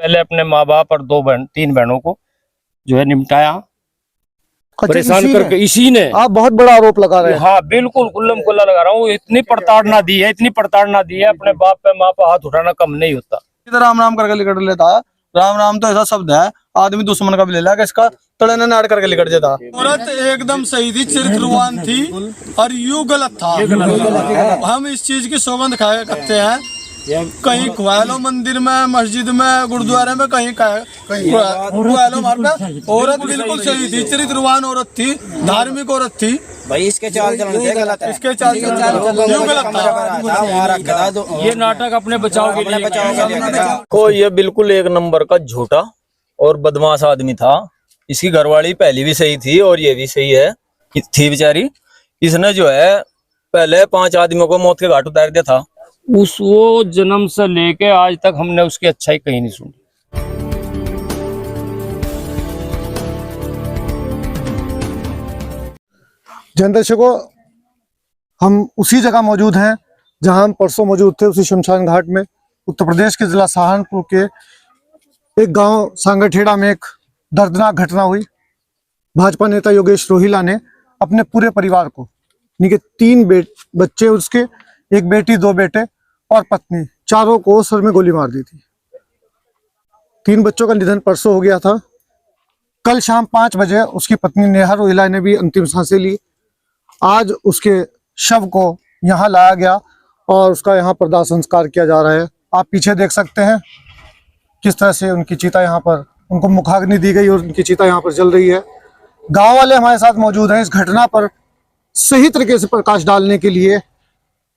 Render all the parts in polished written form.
पहले अपने माँ बाप और 3 बहनों को जो है निपटाया, परेशान करके इसी ने। आप बहुत बड़ा आरोप लगा रहे हैं। हाँ बिल्कुल कुल्लम कुल्ला लगा रहा हूँ। इतनी प्रताड़ना दी है, इतनी प्रताड़ना दी है, अपने बाप पे माँ पे हाथ उठाना कम नहीं होता। राम राम करके लिखट लेता। राम राम तो ऐसा शब्द है, आदमी दुश्मन का भी ले लेगा, इसका तड़े ने नाड़ करके लिखट देता। औरत एकदम सही थी, चरित्रवान थी, और यू गलत था। हम इस चीज की सौगंध खाया करते हैं, कहीं खुआ लो मंदिर में, मस्जिद में, गुरुद्वारे में, कहीं खुआ लो। औरत बिल्कुल सही थी, चरित्रवान औरत थी, धार्मिक औरत थी भाई। इसके चाल चलन गलत है, इसके चाल चलन यूं गलत था। ये नाटक अपने बचाव के लिए को ये बिल्कुल एक नंबर का झूठा और बदमाश आदमी था। इसकी घरवाली पहली भी सही थी और ये भी सही है थी बेचारी। इसने जो है पहले 5 आदमियों को मौत के घाट उतार दिया था। वो जन्म से लेके आज तक हमने उसकी अच्छाई कहीं नहीं सुनी। जन दर्शकों, हम उसी जगह मौजूद हैं जहां हम परसों मौजूद थे, उसी शमशान घाट में। उत्तर प्रदेश के जिला सहारनपुर के एक गांव सांगठेड़ा में एक दर्दनाक घटना हुई। भाजपा नेता योगेश रोहिला ने अपने पूरे परिवार को, यानी कि 3 बच्चे उसके, 1 बेटी 2 बेटे और पत्नी, चारों को सर में गोली मार दी थी। 3 बच्चों का निधन परसों हो गया था। कल शाम 5 बजे उसकी पत्नी नेहा रोहिला ने भी अंतिम सांसें ली। आज उसके शव को यहाँ लाया गया और उसका यहाँ पर दाह संस्कार किया जा रहा है। आप पीछे देख सकते हैं किस तरह से उनकी चिता यहाँ पर, उनको मुखाग्नि दी गई और उनकी चिता यहाँ पर जल रही है। गांव वाले हमारे साथ मौजूद हैं। इस घटना पर सही तरीके से प्रकाश डालने के लिए,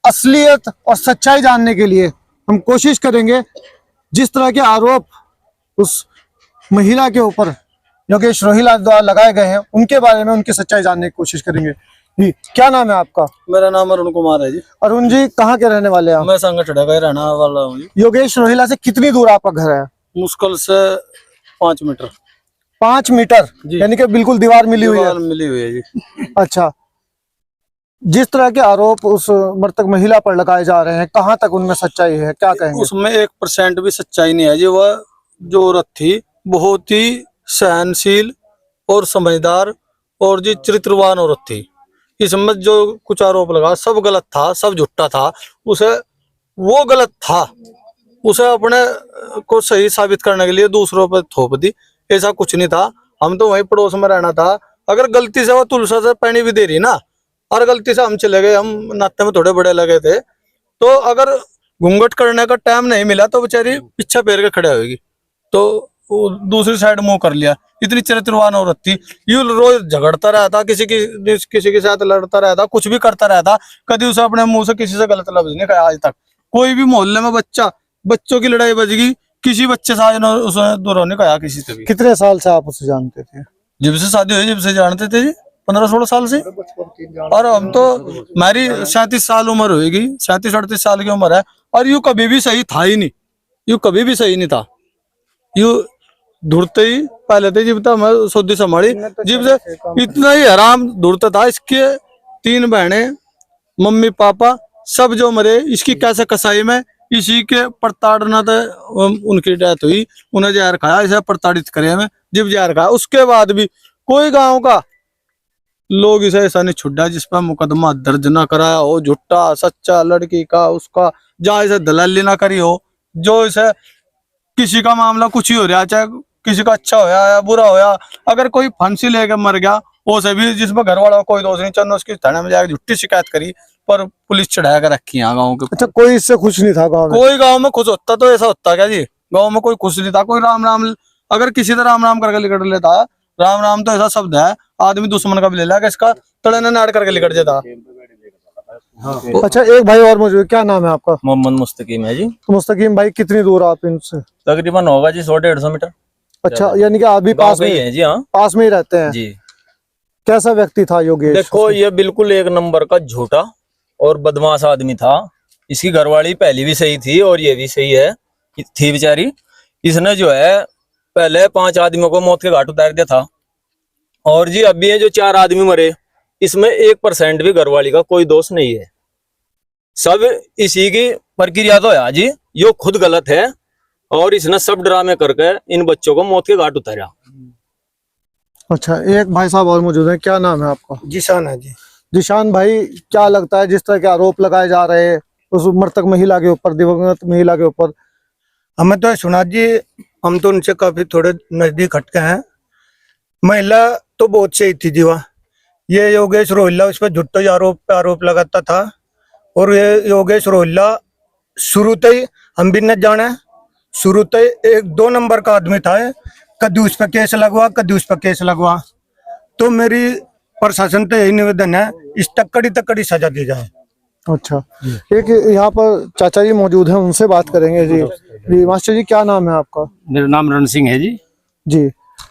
असलियत और सच्चाई जानने के लिए हम कोशिश करेंगे। जिस तरह के आरोप उस महिला के ऊपर योगेश रोहिला द्वारा लगाए गए हैं, उनके बारे में उनकी सच्चाई जानने की कोशिश करेंगे। जी, क्या नाम है आपका? मेरा नाम अरुण कुमार है जी। अरुण जी, कहाँ के रहने वाले हैं आप? मैं सांगठेड़ा का रहने वाला हूँ जी। योगेश रोहिला से कितनी दूर आपका घर है? मुश्किल से 5 मीटर। 5 मीटर, यानी कि बिल्कुल दीवार मिली हुई है। मिली हुई है जी। अच्छा, जिस तरह के आरोप उस मृतक महिला पर लगाए जा रहे हैं, कहाँ तक उनमें सच्चाई है, क्या कहेंगे? उसमें 1% भी सच्चाई नहीं है जी। वह जो औरत थी बहुत ही सहनशील और समझदार और जी चरित्रवान औरत थी। इसमें जो कुछ आरोप लगा सब गलत था, सब झूठा था। उसे वो गलत था, उसे अपने को सही साबित करने के लिए दूसरों पर थोप दी। ऐसा कुछ नहीं था। हम तो वहीं पड़ोस में रहना था। अगर गलती से वो तुलसा से पानी भी दे रही ना, और गलती से हम चले गए, हम नाते में थोड़े बड़े लगे थे, तो अगर घूंघट करने का टाइम नहीं मिला तो बेचारी पीछा पैर के खड़े होगी। तो वो दूसरी साइड मुंह कर लिया। इतनी चरित्रवान औरत थी। यूं रोज झगड़ता रहता, किसी के साथ लड़ता रहता, कुछ भी करता रहता। कभी उसे अपने मुंह से किसी से गलत लफ्ज नहीं कहा आज तक। कोई भी मोहल्ले में बच्चों की लड़ाई बजेगी, किसी बच्चे से आज उसने दूर नहीं कहा किसी से भी। कितने साल से आप उसे जानते थे? जब से शादी हुई जब से जानते थे जी, 15-16 साल से। और हम तो, मेरी 37 साल उम्र होगी, 37-38 साल की उम्र है। और यूं कभी भी सही था ही नहीं, यूं कभी भी सही नहीं था। यूं धुरते ही पहले थे जब तक मैं सऊदी संभाली, जब से इतना ही हराम धुरता था। इसके 3 बहनें, मम्मी पापा सब जो मरे, इसकी कैसे कसाई में इसी के प्रताड़ना था। उनकी डेथ हुई, उन्हें जहर खाया, इसे प्रताड़ित करे में जब जहर खाया। उसके बाद भी कोई गांव का लोग इसे ऐसा नहीं छुड़ा जिस पर मुकदमा दर्ज ना कराया हो, झूठा सच्चा लड़की का उसका, जहाँ इसे दलाली ना करी हो। जो इसे किसी का मामला कुछ ही हो रहा, चाहे किसी का अच्छा होया या बुरा होया, अगर कोई फांसी लेकर मर गया वो से भी, जिसमें घर वाला कोई दोष नहीं, चंद उसकी थाने में जाकर झूठी शिकायत करी, पर पुलिस चढ़ा कर रखी है गाँव के। अच्छा, कोई इससे खुश नहीं था गाँव में? कोई गाँव में खुश होता तो ऐसा होता क्या जी? गाँव में कोई खुश नहीं था। कोई राम राम, अगर किसी तरह राम राम करके लिखट लेता, राम राम तो ऐसा शब्द है, आदमी दुश्मन का भी ले लेगा, इसका तड़े ने नाड़ करके लिखट देता। अच्छा, एक भाई और मौजूद, क्या नाम है आपका? मोहम्मद मुस्तकीम है जी। तो मुस्तकीम भाई, कितनी दूर आप इनसे? तकरीबन होगा जी 100-150 मीटर। अच्छा, यानी कि आप भी पास में है जी? हाँ, पास में ही रहते हैं जी। कैसा व्यक्ति था योगेश? देखो, ये बिल्कुल एक नंबर का झूठा और बदमाश आदमी था। इसकी घरवाली पहली भी सही थी और ये भी सही है थी बेचारी। इसने जो है पहले 5 आदमियों को मौत के घाट उतार दिया था। और जी अभी ये जो 4 आदमी मरे, इसमें 1% भी घरवाली का कोई दोष नहीं है। सब इसी की प्रक्रिया तो है जी। यो खुद गलत है, और इसने सब ड्रामे करके इन बच्चों को मौत के घाट उतारा। अच्छा, एक भाई साहब और मौजूद हैं, क्या नाम है आपका? जिशान है जी। जिशान भाई, क्या लगता है जिस तरह के आरोप लगाए जा रहे हैं उस मृतक महिला के ऊपर, दिवंगत महिला के ऊपर? हमें तो सुना जी, हम तो उनसे काफी थोड़े नजदीक हटके हैं। महिला तो बहुत सही थी जीवा। ये योगेश रोहिल्ला उस पर झूठे आरोप लगाता था, और ये योगेश रोहिल्ला शुरू से ही हम भी न जाने, शुरू से एक 2 नंबर का आदमी था। कभी उस पर केस लगवा, कभी उस पर केस लगवा। तो मेरी प्रशासन से यही निवेदन है, इस तक कड़ी सजा दी जाए। अच्छा, एक यहाँ पर चाचा जी मौजूद हैं, उनसे बात करेंगे जी। जी मास्टर जी, क्या नाम है आपका? मेरा नाम रण सिंह है जी। जी,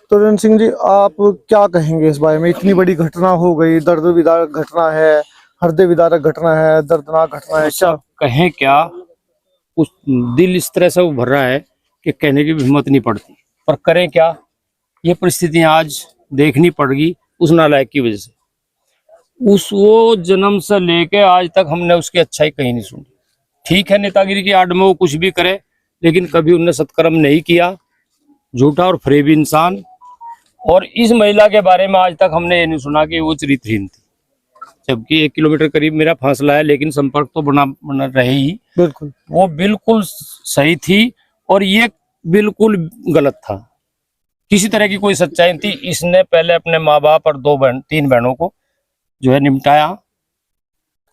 तो रण सिंह जी, आप क्या कहेंगे इस बारे में? इतनी बड़ी घटना हो गई, दर्द विदारक घटना है, हृदय विदारक घटना है, दर्दनाक घटना है, क्या कहें क्या? उस दिल इस तरह से उभर रहा है कि कहने की भी हिम्मत नहीं पड़ती, पर करें क्या? ये परिस्थितियां आज देखनी पड़गी उस नालायक की वजह से। वो जन्म से लेके आज तक हमने उसकी अच्छाई कहीं नहीं सुनी। ठीक है, नेतागिरी की आड़ में वो कुछ भी करे, लेकिन कभी उनने सत्कर्म नहीं किया। झूठा और फरेबी इंसान। और इस महिला के बारे में आज तक हमने ये नहीं सुना कि वो चरित्रहीन थी, जबकि 1 किलोमीटर करीब मेरा फासला है, लेकिन संपर्क तो बना रहे ही। बिल्कुल, वो बिल्कुल सही थी और ये बिल्कुल गलत था। किसी तरह की कोई सच्चाई नहीं थी। इसने पहले अपने माँ बाप और 3 बहनों को जो है निपटाया,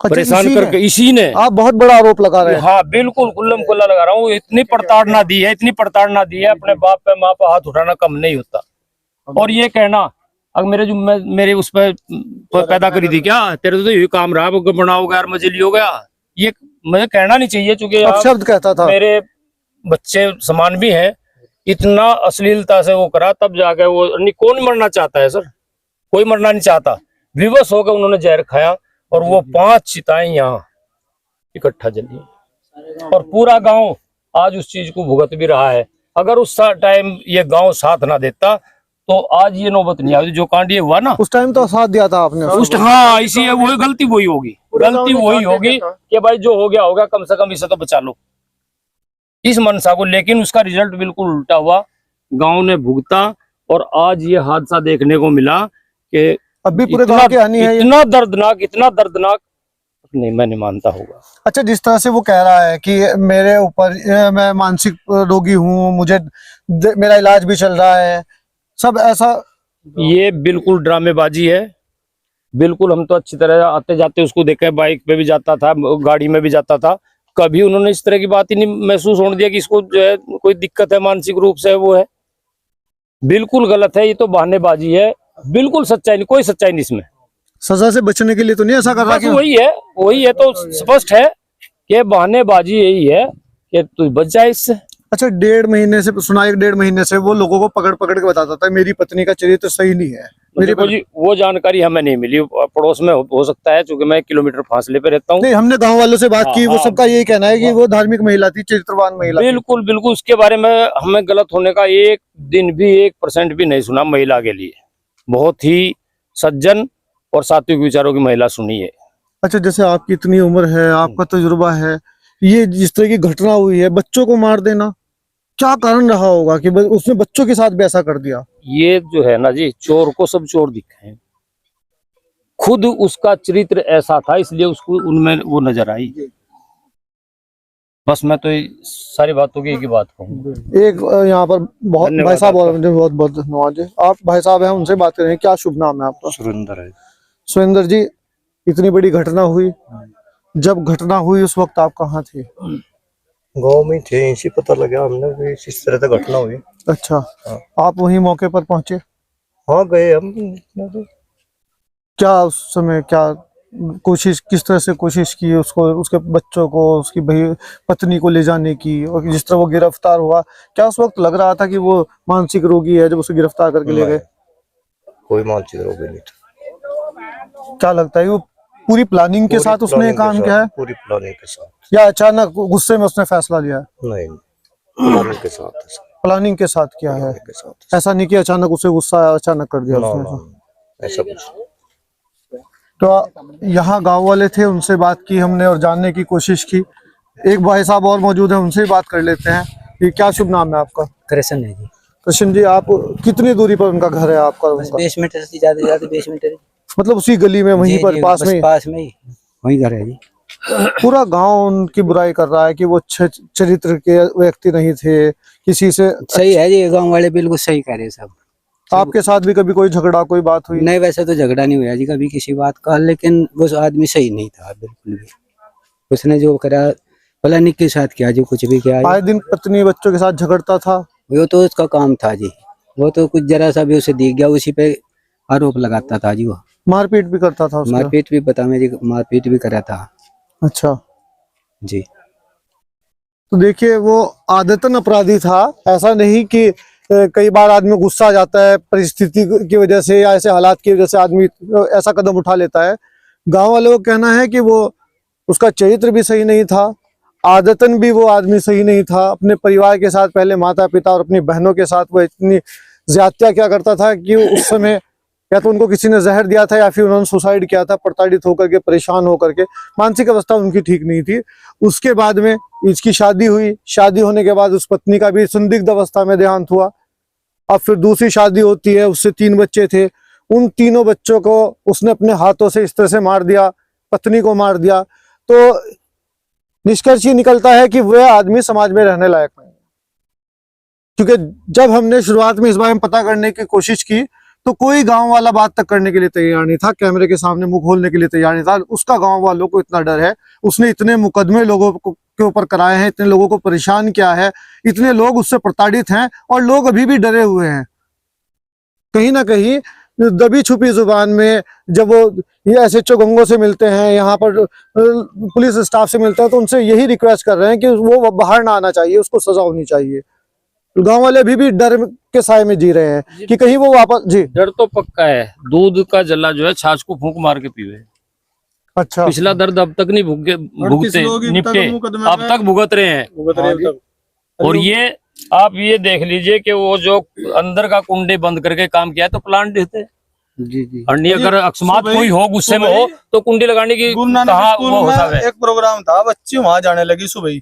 परेशान करके इसी ने। आप बहुत बड़ा आरोप लगा रहे हैं। हाँ बिल्कुल, खुल्लम खुल्ला लगा रहा हूँ। इतनी प्रताड़ना दी है, इतनी प्रताड़ना दी है, अपने बाप पे माँ पे हाथ उठाना कम नहीं होता। और ये कहना, अगर मेरे उस पर पैदा करी थी क्या, तेरे तो ये काम रहा बनाओगे यार, मजे हो गया, ये मुझे कहना नहीं चाहिए, चूंकि शब्द कहता था। मेरे बच्चे समान भी हैं। इतना अश्लीलता से वो करा, तब जाके वो कौन मरना चाहता है सर? कोई मरना नहीं चाहता। विवश होकर उन्होंने जहर खाया और वो 5 चिताएं यहाँ इकट्ठा जली, और पूरा गांव आज उस चीज को भुगत भी रहा है। अगर उस टाइम ये गांव साथ ना देता तो आज ये नौबत नहीं आई। जो कांड ये हुआ ना, उस टाइम तो साथ दिया था आपने। हाँ, इसी वही गलती वही होगी कि भाई जो हो गया होगा, कम से कम इसे तो बचा लो, इस मनसा को। लेकिन उसका रिजल्ट बिल्कुल उल्टा हुआ, गांव ने भुगता और आज ये हादसा देखने को मिला कि अभी पूरे गांव की हानि है। इतना दर्दनाक नहीं, मैं नहीं मानता होगा। अच्छा, जिस तरह से वो कह रहा है कि मेरे ऊपर, मैं मानसिक रोगी हूँ, मुझे मेरा इलाज भी चल रहा है, सब ऐसा, ये बिल्कुल ड्रामेबाजी है। बिल्कुल, हम तो अच्छी तरह आते जाते उसको देखे, बाइक पे भी जाता था, गाड़ी में भी जाता था, कभी उन्होंने इस तरह की बात ही नहीं महसूस होने दिया कि इसको जो है कोई दिक्कत है मानसिक रूप से। वो है बिल्कुल गलत है, ये तो बहानेबाजी है, बिल्कुल सच्चाई नहीं, कोई सच्चाई नहीं इसमें। सजा से बचने के लिए तो नहीं ऐसा कर रहा? वही है तो स्पष्ट है कि बहानेबाजी यही है कि तू बच जाए इससे। अच्छा, 1.5 महीने से सुना, 1.5 महीने से वो लोगों को पकड़ के बताता था मेरी पत्नी का चरित्र सही नहीं है। वो जानकारी हमें नहीं मिली, पड़ोस में हो सकता है, क्योंकि मैं 1 किलोमीटर फासले पे रहता हूँ। नहीं, हमने गांव वालों से बात की, वो सबका यही कहना है कि वो धार्मिक महिला थी, चरित्रवान महिला। बिल्कुल, उसके बारे में हमें गलत होने का 1 दिन भी 1% भी नहीं सुना। महिला के लिए बहुत ही सज्जन और सात्विक विचारों की महिला सुनी है। अच्छा, जैसे आपकी इतनी उम्र है, आपका तजुर्बा है, ये जिस तरह की घटना हुई है, बच्चों को मार देना, क्या कारण रहा होगा कि उसने बच्चों के साथ भी ऐसा कर दिया? ये जो है ना जी, चोर को सब चोर दिखे हैं। खुद उसका चरित्र ऐसा था, इसलिए उसको उनमें वो नजर आई। बस मैं तो सारी बातों की एक ही बात कहूँगा। एक यहाँ पर बहुत भाई साहब और बहुत बहुत धन्यवाद। आप भाई साहब हैं, उनसे बात करें। क्या शुभ नाम है आपका? सुरेंद्र है। सुरेंद्र जी, इतनी बड़ी घटना हुई, जब घटना हुई उस वक्त आप कहाँ थे? गांव में थे, इसी पता लगा हमने भी इस तरह से घटना हुई। अच्छा, आप वहीं मौके पर पहुंचे? हाँ, गए हम। क्या उस समय क्या कोशिश, किस तरह से कोशिश की उसको, उसके बच्चों को, उसकी पत्नी को ले जाने की, और जिस तरह वो गिरफ्तार हुआ, क्या उस वक्त लग रहा था कि वो मानसिक रोगी है जब उसे गिरफ्तार करके ले गए? कोई मानसिक रोगी नहीं था। क्या लगता है वो पूरी प्लानिंग के साथ उसने काम किया है? पूरी प्लानिंग के साथ, या अचानक गुस्से में उसने फैसला लिया है? नहीं, प्लानिंग के साथ है। प्लानिंग के साथ किया है, ऐसा नहीं कि अचानक उसे गुस्सा आया, अचानक कर दिया उसने। ऐसा कुछ। तो यहाँ गांव वाले थे, उनसे बात की हमने और जानने की कोशिश की। एक भाई साहब और मौजूद है, उनसे बात कर लेते हैं। ये क्या शुभ नाम है आपका? कृष्ण है जी। कृष्ण जी, आप कितनी दूरी पर उनका घर है आपका? बस उनका 20 मीटर से ज्यादा 20 मीटर। मतलब उसी गली में, वहीं जी, पर जी, पास बस में? पास में ही वही घर है जी। पूरा गांव उनकी बुराई कर रहा है कि वो चरित्र के व्यक्ति नहीं थे, किसी से। सही है जी, गांव वाले बिल्कुल सही कह रहे हैं सब। आपके साथ भी कभी कोई झगड़ा, कोई बात हुई? नहीं, वैसे तो झगड़ा नहीं हुआ जी कभी किसी बात का, लेकिन वो आदमी सही नहीं था बिल्कुल भी। उसने जो करा भला नहीं के साथ किया, जो कुछ भी किया आए दिन पत्नी बच्चों के साथ झगड़ता था। वो तो उसका काम था जी। वो तो कुछ जरा सा भी उसे दिख गया उसी पे आरोप लगाता था जी। वो मारपीट भी करता था उसका? मारपीट भी पता मैं जी, मारपीट भी करा था अच्छा जी। तो देखिए, वो आदतन अपराधी था, ऐसा नहीं कि कई बार आदमी गुस्सा आ जाता है परिस्थिति की वजह से या ऐसे हालात की वजह से आदमी ऐसा कदम उठा लेता है। गांव वालों का कहना है कि वो उसका चरित्र भी सही नहीं था, आदतन भी वो आदमी सही नहीं था। अपने परिवार के साथ, पहले माता पिता और अपनी बहनों के साथ वो इतनी ज्यादतियां क्या करता था कि उस समय या तो उनको किसी ने जहर दिया था या फिर उन्होंने सुसाइड किया था, प्रताड़ित होकर के, परेशान होकर के। मानसिक अवस्था उनकी ठीक नहीं थी। उसके बाद में इसकी शादी हुई, शादी होने के बाद उस पत्नी का भी संदिग्ध अवस्था में देहांत हुआ। अब फिर दूसरी शादी होती है, उससे 3 बच्चे थे। उन तीनों बच्चों को उसने अपने हाथों से इस तरह से मार दिया, पत्नी को मार दिया। तो निष्कर्ष ये निकलता है कि वह आदमी समाज में रहने लायक नहीं है। क्योंकि जब हमने शुरुआत में इस बारे में पता करने की कोशिश की तो कोई गांव वाला बात तक करने के लिए तैयार नहीं था, कैमरे के सामने मुंह खोलने के लिए तैयार नहीं था। उसका गांव वालों को इतना डर है, उसने इतने मुकदमे लोगों के ऊपर कराए हैं, इतने लोगों को परेशान किया है, इतने लोग उससे प्रताड़ित हैं और लोग अभी भी डरे हुए हैं। कहीं ना कहीं दबी छुपी जुबान में जब वो ये SHO गंगो से मिलते हैं, यहाँ पर पुलिस स्टाफ से मिलते हैं, तो उनसे यही रिक्वेस्ट कर रहे हैं कि वो बाहर ना आना चाहिए, उसको सजा होनी चाहिए। गांव वाले अभी भी डर के साए में जी रहे हैं कि कहीं वो वापस। जी, डर तो पक्का है। दूध का जला जो है छाछ को फूंक मार के पीवे। अच्छा। पिछला दर्द अब तक नहीं भुगते निपटे, अब तक भुगत रहे हैं। और ये आप ये देख लीजिए कि वो जो अंदर का कुंडे बंद करके काम किया है तो प्लांट देते जी जी। और नहीं, अगर अकस्मात कोई हो गुस्से में हो तो कुंडी लगाने की गुरु नानक कहाँ स्कूल वो में होता है। एक प्रोग्राम था, बच्ची वहां जाने लगी सुबह ही।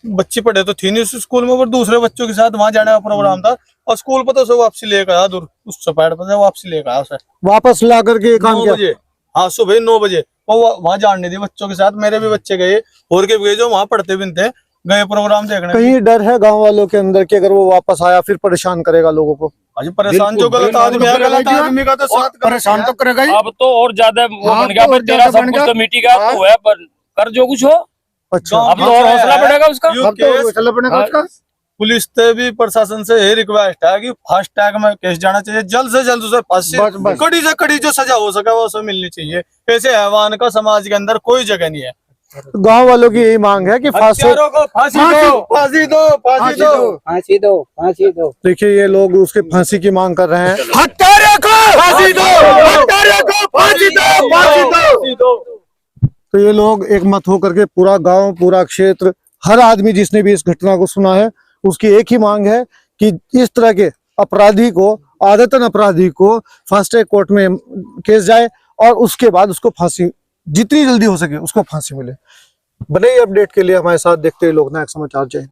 बच्ची पढ़े तो थी नहीं उस स्कूल में, पर दूसरे बच्चों के साथ वहां जाने का प्रोग्राम था और स्कूल पर तो सब वापसी लेकर आया, दूर उस सपाट पर वापसी लेकर आया उसे वापस ला करके काम 9 किया। बजे। हाँ, सुबह 9 बजे वो वहां जाने दी बच्चों के साथ। मेरे भी बच्चे गए और के भी गए जो वहां पढ़ते भी थे, गए प्रोग्राम देखने। कहीं डर है गांव वालों के अंदर कि अगर वो वापस आया फिर परेशान करेगा लोगों को? अजी परेशान जो गलत आदमी है, गलत आदमी का तो साथ परेशान तो करेगा ही। अब तो और ज्यादा वो हाँ, बन गया, तो पर और तेरा ज्यादा सब बन कुछ गया। तो मिटी गया, तू है पर कर जो कुछ हो। अच्छा, अब तो और हौसला बढ़ेगा उसका। अब तो चलना पड़ेगा उसका। पुलिस से भी, प्रशासन से यही रिक्वेस्ट है कि फास्ट ट्रैक में केस जाना चाहिए, जल्द से जल्द उसे फांसी, बस। कड़ी से कड़ी जो सजा हो सके वो उसे मिलनी चाहिए। ऐसे हैवान का समाज के अंदर कोई जगह नहीं है। गांव वालों की यही मांग है कि फांसी। हत्यारों को फांसी दो, फांसी दो, फांसी दो। फांसी दो, फांसी दो। देखिए, ये लोग उसके फांसी की मांग कर रहे हैं। हत्यारों को फांसी दो, हत्यारों को फांसी दो, फांसी दो। तो ये लोग एक मत होकर के, पूरा गांव, पूरा क्षेत्र, हर आदमी जिसने भी इस घटना को सुना है, उसकी एक ही मांग है कि इस तरह के अपराधी को, आदतन अपराधी को फास्ट ट्रैक कोर्ट में केस जाए और उसके बाद उसको फांसी जितनी जल्दी हो सके उसको फांसी मिले। बने ही अपडेट के लिए हमारे साथ देखते हैं लोकनायक समाचार। जय हिंद।